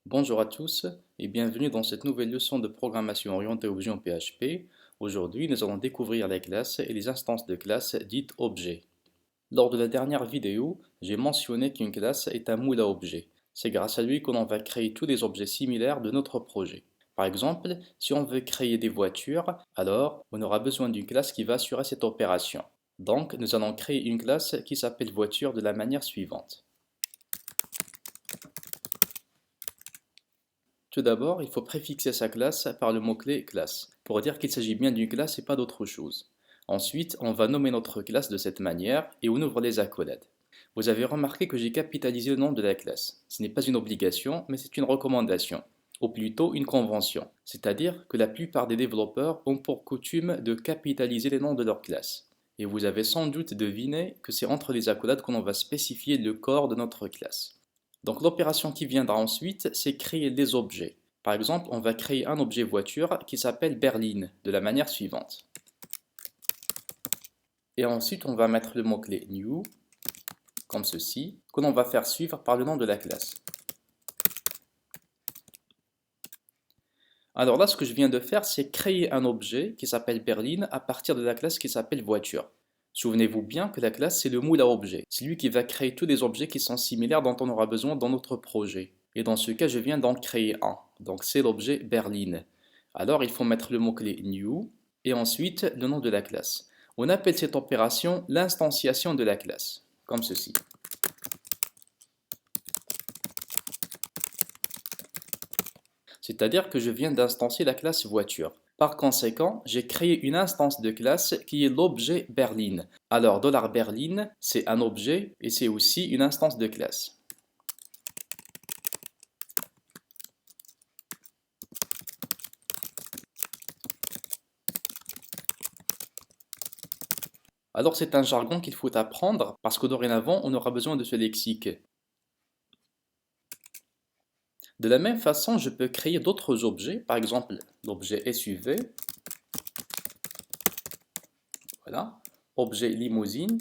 Bonjour à tous et bienvenue dans cette nouvelle leçon de programmation orientée objet en PHP. Aujourd'hui, nous allons découvrir les classes et les instances de classe dites objets. Lors de la dernière vidéo, j'ai mentionné qu'une classe est un moule à objets. C'est grâce à lui que l'on va créer tous les objets similaires de notre projet. Par exemple, si on veut créer des voitures, alors on aura besoin d'une classe qui va assurer cette opération. Donc, nous allons créer une classe qui s'appelle voiture de la manière suivante. Tout d'abord, il faut préfixer sa classe par le mot-clé classe, pour dire qu'il s'agit bien d'une classe et pas d'autre chose. Ensuite, on va nommer notre classe de cette manière et on ouvre les accolades. Vous avez remarqué que j'ai capitalisé le nom de la classe. Ce n'est pas une obligation, mais c'est une recommandation, ou plutôt une convention. C'est-à-dire que la plupart des développeurs ont pour coutume de capitaliser les noms de leur classe. Et vous avez sans doute deviné que c'est entre les accolades qu'on va spécifier le corps de notre classe. Donc l'opération qui viendra ensuite, c'est créer des objets. Par exemple, on va créer un objet voiture qui s'appelle berline, de la manière suivante. Et ensuite, on va mettre le mot-clé new, comme ceci, que l'on va faire suivre par le nom de la classe. Alors là, ce que je viens de faire, c'est créer un objet qui s'appelle berline à partir de la classe qui s'appelle voiture. Souvenez-vous bien que la classe, c'est le moule à objets. C'est lui qui va créer tous les objets qui sont similaires dont on aura besoin dans notre projet. Et dans ce cas, je viens d'en créer un. Donc c'est l'objet berline. Alors il faut mettre le mot-clé new et ensuite le nom de la classe. On appelle cette opération l'instanciation de la classe, comme ceci. C'est-à-dire que je viens d'instancier la classe voiture. Par conséquent, j'ai créé une instance de classe qui est l'objet berline. Alors, $berline, c'est un objet et c'est aussi une instance de classe. Alors, c'est un jargon qu'il faut apprendre parce que dorénavant, on aura besoin de ce lexique. De la même façon, je peux créer d'autres objets, par exemple l'objet SUV, voilà, objet limousine,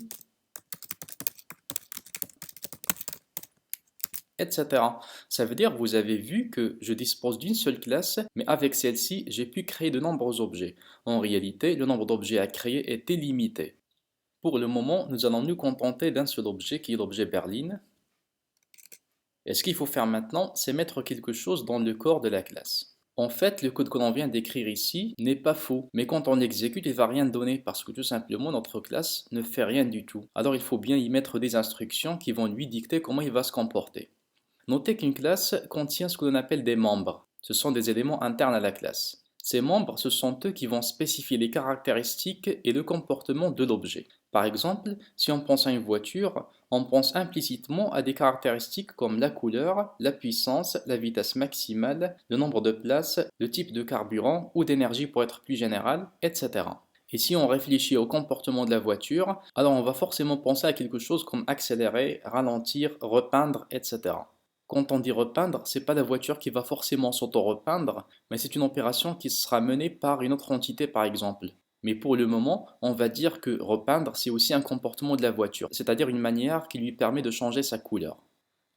etc. Ça veut dire, vous avez vu que je dispose d'une seule classe, mais avec celle-ci, j'ai pu créer de nombreux objets. En réalité, le nombre d'objets à créer est illimité. Pour le moment, nous allons nous contenter d'un seul objet qui est l'objet berline. Et ce qu'il faut faire maintenant, c'est mettre quelque chose dans le corps de la classe. En fait, le code que l'on vient d'écrire ici n'est pas faux, mais quand on l'exécute, il ne va rien donner parce que tout simplement notre classe ne fait rien du tout. Alors il faut bien y mettre des instructions qui vont lui dicter comment il va se comporter. Notez qu'une classe contient ce que l'on appelle des membres. Ce sont des éléments internes à la classe. Ces membres, ce sont eux qui vont spécifier les caractéristiques et le comportement de l'objet. Par exemple, si on pense à une voiture, on pense implicitement à des caractéristiques comme la couleur, la puissance, la vitesse maximale, le nombre de places, le type de carburant ou d'énergie pour être plus général, etc. Et si on réfléchit au comportement de la voiture, alors on va forcément penser à quelque chose comme accélérer, ralentir, repeindre, etc. Quand on dit repeindre, c'est pas la voiture qui va forcément s'auto-repeindre, mais c'est une opération qui sera menée par une autre entité par exemple. Mais pour le moment, on va dire que repeindre, c'est aussi un comportement de la voiture, c'est-à-dire une manière qui lui permet de changer sa couleur.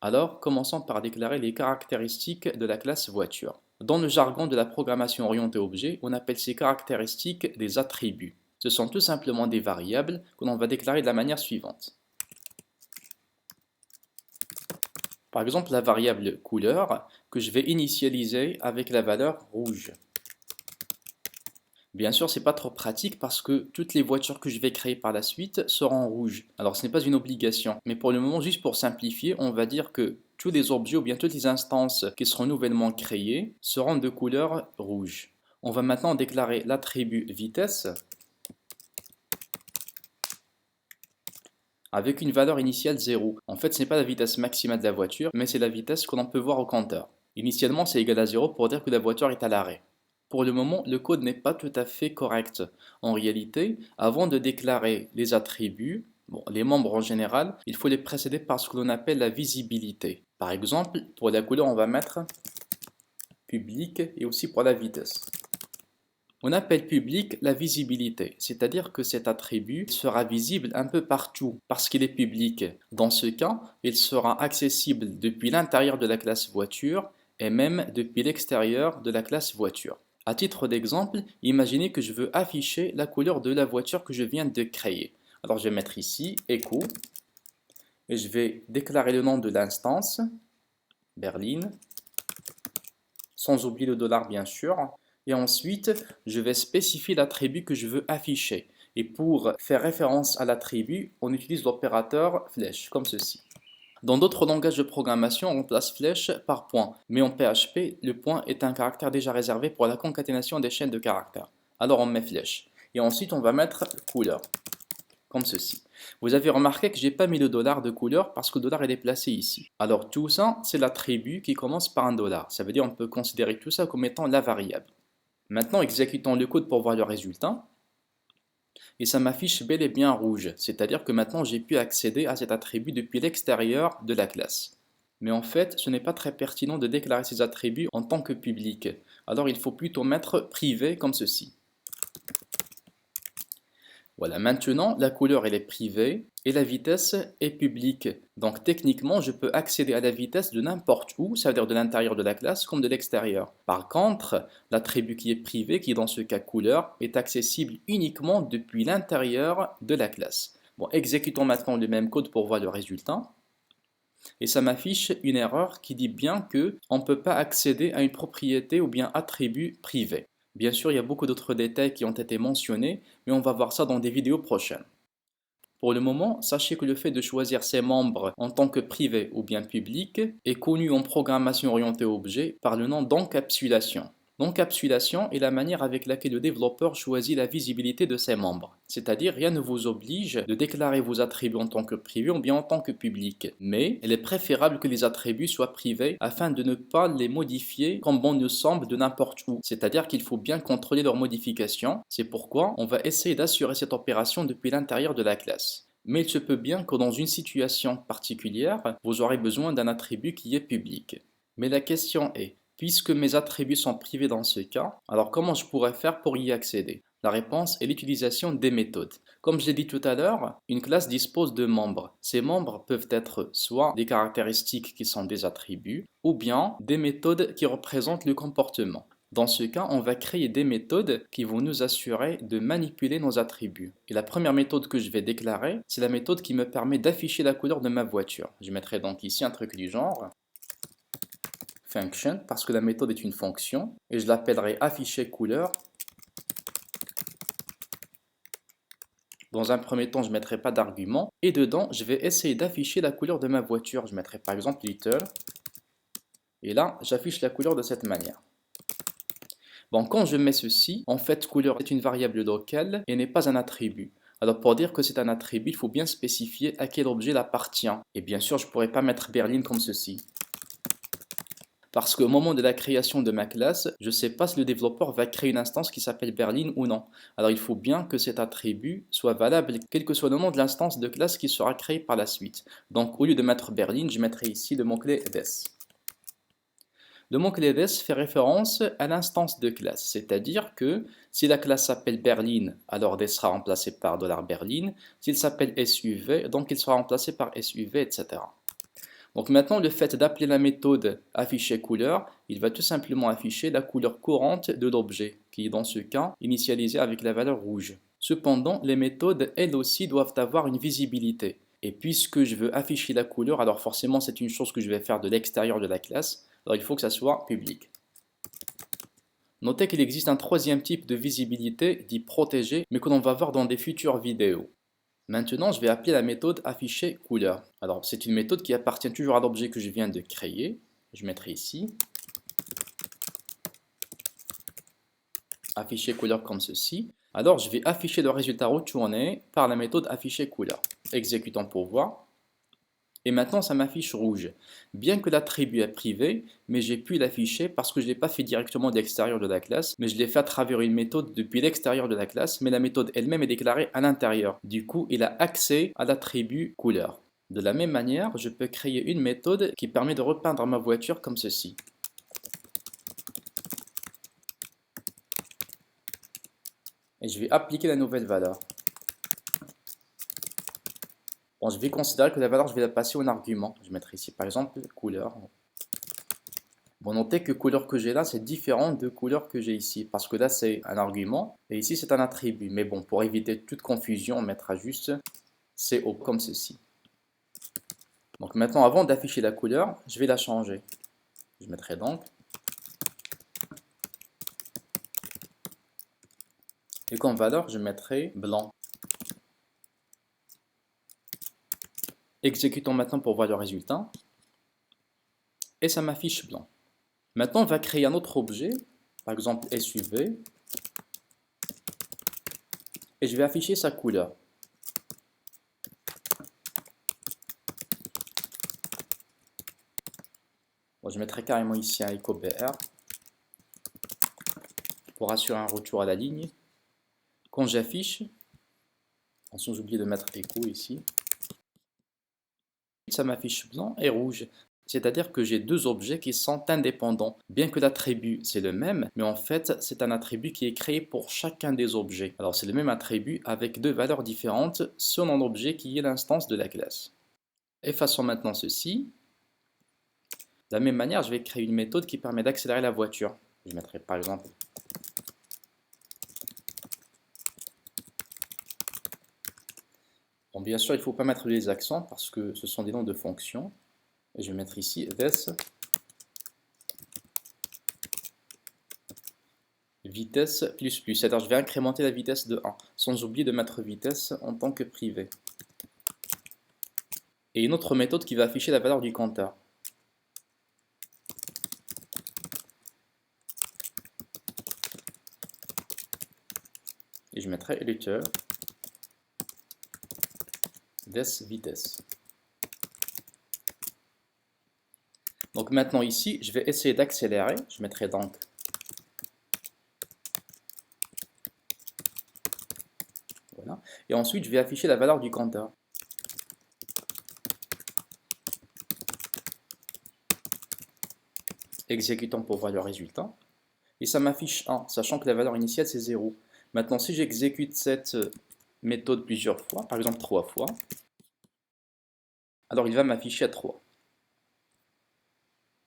Alors, commençons par déclarer les caractéristiques de la classe voiture. Dans le jargon de la programmation orientée objet, on appelle ces caractéristiques des attributs. Ce sont tout simplement des variables que l'on va déclarer de la manière suivante. Par exemple, la variable couleur que je vais initialiser avec la valeur rouge. Bien sûr, c'est pas trop pratique parce que toutes les voitures que je vais créer par la suite seront rouges. Alors, ce n'est pas une obligation, mais pour le moment, juste pour simplifier, on va dire que tous les objets ou bien toutes les instances qui seront nouvellement créées seront de couleur rouge. On va maintenant déclarer l'attribut vitesse avec une valeur initiale 0. En fait, ce n'est pas la vitesse maximale de la voiture, mais c'est la vitesse que l'on peut voir au compteur. Initialement, c'est égal à 0 pour dire que la voiture est à l'arrêt. Pour le moment, le code n'est pas tout à fait correct. En réalité, avant de déclarer les attributs, les membres en général, il faut les précéder par ce que l'on appelle la visibilité. Par exemple, pour la couleur, on va mettre public et aussi pour la vitesse. On appelle public la visibilité, c'est-à-dire que cet attribut sera visible un peu partout parce qu'il est public. Dans ce cas, il sera accessible depuis l'intérieur de la classe voiture et même depuis l'extérieur de la classe voiture. À titre d'exemple, imaginez que je veux afficher la couleur de la voiture que je viens de créer. Alors je vais mettre ici echo et je vais déclarer le nom de l'instance, Berlin, sans oublier le dollar bien sûr. Et ensuite, je vais spécifier l'attribut que je veux afficher. Et pour faire référence à l'attribut, on utilise l'opérateur flèche, comme ceci. Dans d'autres langages de programmation, on remplace flèche par point, mais en PHP, le point est un caractère déjà réservé pour la concaténation des chaînes de caractères. Alors on met flèche. Et ensuite, on va mettre couleur, comme ceci. Vous avez remarqué que je n'ai pas mis le dollar de couleur parce que le dollar est placé ici. Alors tout ça, c'est l'attribut qui commence par un dollar. Ça veut dire qu'on peut considérer tout ça comme étant la variable. Maintenant, exécutons le code pour voir le résultat. Et ça m'affiche bel et bien rouge, c'est-à-dire que maintenant j'ai pu accéder à cet attribut depuis l'extérieur de la classe. Mais en fait, ce n'est pas très pertinent de déclarer ces attributs en tant que public. Alors il faut plutôt mettre privé comme ceci. Voilà, maintenant la couleur elle est privée et la vitesse est publique. Donc techniquement, je peux accéder à la vitesse de n'importe où, ça veut dire de l'intérieur de la classe comme de l'extérieur. Par contre, l'attribut qui est privé, qui est dans ce cas couleur, est accessible uniquement depuis l'intérieur de la classe. Bon, exécutons maintenant le même code pour voir le résultat. Et ça m'affiche une erreur qui dit bien que on ne peut pas accéder à une propriété ou bien attribut privé. Bien sûr, il y a beaucoup d'autres détails qui ont été mentionnés, mais on va voir ça dans des vidéos prochaines. Pour le moment, sachez que le fait de choisir ses membres en tant que privé ou bien public est connu en programmation orientée objet par le nom d'encapsulation. L'encapsulation est la manière avec laquelle le développeur choisit la visibilité de ses membres. C'est-à-dire, rien ne vous oblige de déclarer vos attributs en tant que privé ou bien en tant que public. Mais il est préférable que les attributs soient privés afin de ne pas les modifier comme bon nous semble de n'importe où. C'est-à-dire qu'il faut bien contrôler leur modification. C'est pourquoi on va essayer d'assurer cette opération depuis l'intérieur de la classe. Mais il se peut bien que dans une situation particulière, vous aurez besoin d'un attribut qui est public. Mais la question est, puisque mes attributs sont privés dans ce cas, alors comment je pourrais faire pour y accéder? La réponse est l'utilisation des méthodes. Comme je l'ai dit tout à l'heure, une classe dispose de membres. Ces membres peuvent être soit des caractéristiques qui sont des attributs, ou bien des méthodes qui représentent le comportement. Dans ce cas, on va créer des méthodes qui vont nous assurer de manipuler nos attributs. Et la première méthode que je vais déclarer, c'est la méthode qui me permet d'afficher la couleur de ma voiture. Je mettrai donc ici un truc du genre function, parce que la méthode est une fonction, et je l'appellerai afficher couleur. Dans un premier temps, je ne mettrai pas d'argument, et dedans, je vais essayer d'afficher la couleur de ma voiture. Je mettrai par exemple little, et là, j'affiche la couleur de cette manière. Bon, quand je mets ceci, en fait, couleur est une variable locale et n'est pas un attribut. Alors pour dire que c'est un attribut, il faut bien spécifier à quel objet il appartient. Et bien sûr, je ne pourrais pas mettre Berlin comme ceci. Parce qu'au moment de la création de ma classe, je ne sais pas si le développeur va créer une instance qui s'appelle Berlin ou non. Alors il faut bien que cet attribut soit valable, quel que soit le nom de l'instance de classe qui sera créée par la suite. Donc au lieu de mettre Berlin, je mettrai ici le mot-clé this. Le mot-clé this fait référence à l'instance de classe, c'est-à-dire que si la classe s'appelle Berlin, alors this sera remplacé par $Berlin. S'il s'appelle SUV, donc il sera remplacé par SUV, etc. Donc maintenant, le fait d'appeler la méthode afficher couleur, il va tout simplement afficher la couleur courante de l'objet, qui est dans ce cas initialisée avec la valeur rouge. Cependant, les méthodes, elles aussi, doivent avoir une visibilité. Et puisque je veux afficher la couleur, alors forcément c'est une chose que je vais faire de l'extérieur de la classe, alors il faut que ça soit public. Notez qu'il existe un troisième type de visibilité, dit protégé, mais que l'on va voir dans des futures vidéos. Maintenant, je vais appeler la méthode afficher couleur. Alors, c'est une méthode qui appartient toujours à l'objet que je viens de créer. Je mettrai ici afficher couleur comme ceci. Alors, je vais afficher le résultat retourné par la méthode afficher couleur. Exécutons pour voir. Et maintenant, ça m'affiche rouge. Bien que l'attribut est privé, mais j'ai pu l'afficher parce que je ne l'ai pas fait directement de l'extérieur de la classe, mais je l'ai fait à travers une méthode depuis l'extérieur de la classe, mais la méthode elle-même est déclarée à l'intérieur. Du coup, il a accès à l'attribut couleur. De la même manière, je peux créer une méthode qui permet de repeindre ma voiture comme ceci. Et je vais appliquer la nouvelle valeur. Bon, je vais considérer que la valeur, je vais la passer en argument. Je mettrai ici par exemple couleur. Bon, notez que couleur que j'ai là, c'est différent de couleur que j'ai ici, parce que là, c'est un argument, et ici, c'est un attribut. Mais bon, pour éviter toute confusion, on mettra juste CO comme ceci. Donc maintenant, avant d'afficher la couleur, je vais la changer. Je mettrai donc, et comme valeur, je mettrai blanc. Exécutons maintenant pour voir le résultat, et ça m'affiche blanc. Maintenant, on va créer un autre objet, par exemple SUV, et je vais afficher sa couleur. Bon, je mettrai carrément ici un echo BR pour assurer un retour à la ligne. Quand j'affiche, sans oublier de mettre echo ici, ça m'affiche blanc et rouge. C'est-à-dire que j'ai deux objets qui sont indépendants. Bien que l'attribut c'est le même, mais en fait c'est un attribut qui est créé pour chacun des objets. Alors c'est le même attribut avec deux valeurs différentes selon l'objet qui est l'instance de la classe. Effaçons maintenant ceci. De la même manière, je vais créer une méthode qui permet d'accélérer la voiture. Je mettrai par exemple bon, bien sûr, il ne faut pas mettre les accents parce que ce sont des noms de fonctions. Et je vais mettre ici this vitesse plus plus. C'est-à-dire je vais incrémenter la vitesse de 1, sans oublier de mettre vitesse en tant que privé. Et une autre méthode qui va afficher la valeur du compteur. Et je mettrai liter this vitesse. Donc maintenant ici, je vais essayer d'accélérer. Je mettrai donc voilà. Et ensuite, je vais afficher la valeur du compteur. Exécutons pour voir le résultat. Et ça m'affiche 1, sachant que la valeur initiale c'est 0. Maintenant, si j'exécute cette méthode plusieurs fois, par exemple 3 fois, alors il va m'afficher à 3.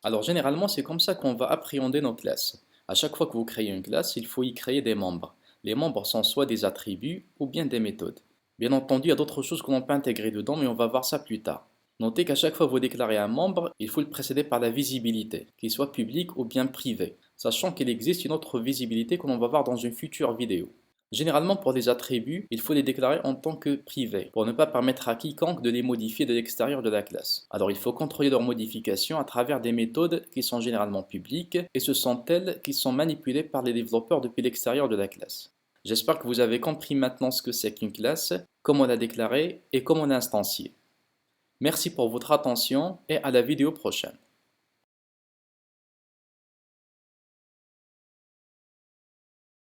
Alors généralement, c'est comme ça qu'on va appréhender nos classes. À chaque fois que vous créez une classe, il faut y créer des membres. Les membres sont soit des attributs ou bien des méthodes. Bien entendu, il y a d'autres choses que l'on peut intégrer dedans, mais on va voir ça plus tard. Notez qu'à chaque fois que vous déclarez un membre, il faut le précéder par la visibilité, qu'il soit public ou bien privé, sachant qu'il existe une autre visibilité que l'on va voir dans une future vidéo. Généralement, pour les attributs, il faut les déclarer en tant que privés, pour ne pas permettre à quiconque de les modifier de l'extérieur de la classe. Alors il faut contrôler leur modification à travers des méthodes qui sont généralement publiques, et ce sont elles qui sont manipulées par les développeurs depuis l'extérieur de la classe. J'espère que vous avez compris maintenant ce que c'est qu'une classe, comment la déclarer et comment l'instancier. Merci pour votre attention et à la vidéo prochaine.